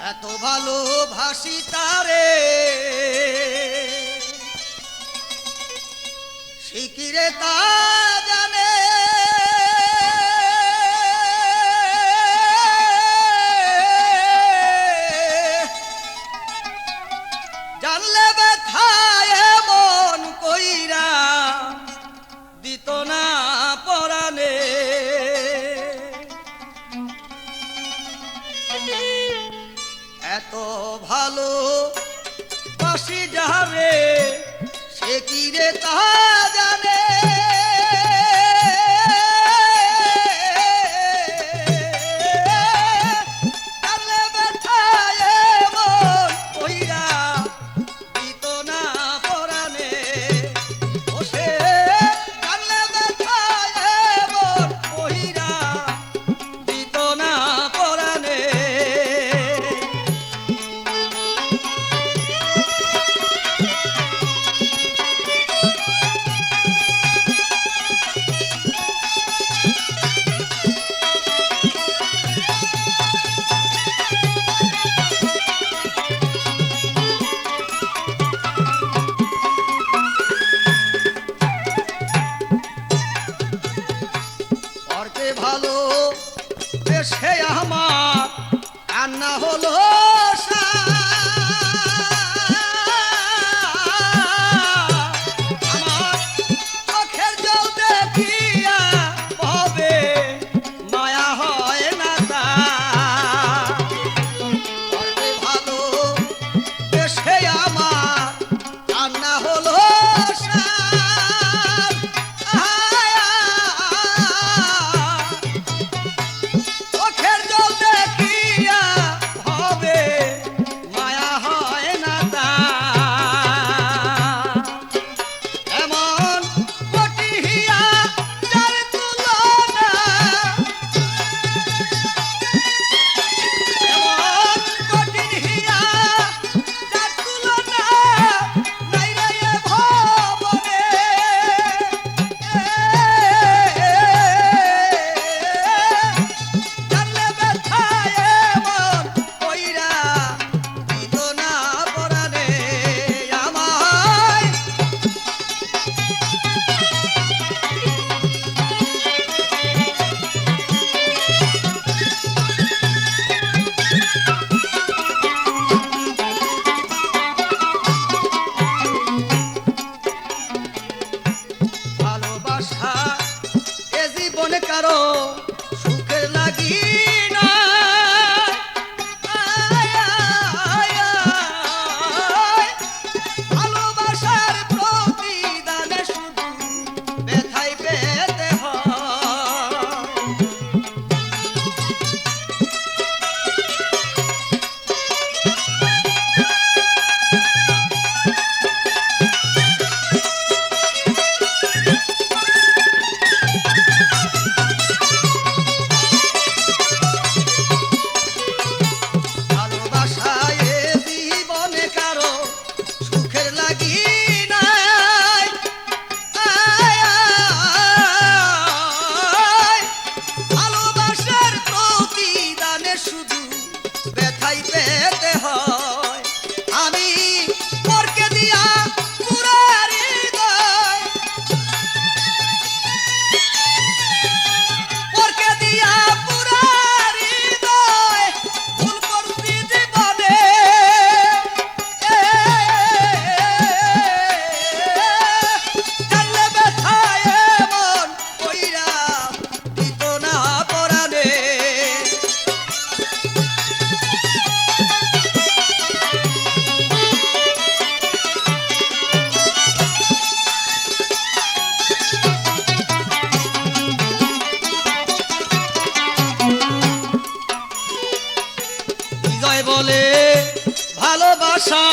এত ভালোবাসি তারে শিকিরে তা জানে জানলে ব্যথায় মন কইরা দিত না পরাণে এত ভালো বাসি যাবে সে কি রে তা জানে জানলে ব্যথায় মন কইরা দিত না পরাণে ও সে জানলে ব্যথায় মন কইরা দিত না পরাণে ভালো সে আমার কান্না হলো আমার চোখের জল দেখিয়া হবে মায়া হয় না তা ভালো সে আমার কান্না হলো কারো সুখের লাগি না ভালোবাসার প্রতিদানে শুধু ব্যথাই পেতে হয় শুধু ব্যথাই পেতে হয় আমি পরকে দিয়া পুরা হৃদয় পরকে দিয়া পুরা হৃদয় ভুল করছি জীবনে জানলে ব্যথায় মন কইরা দিত না পরাণে বলে ভালোবাসা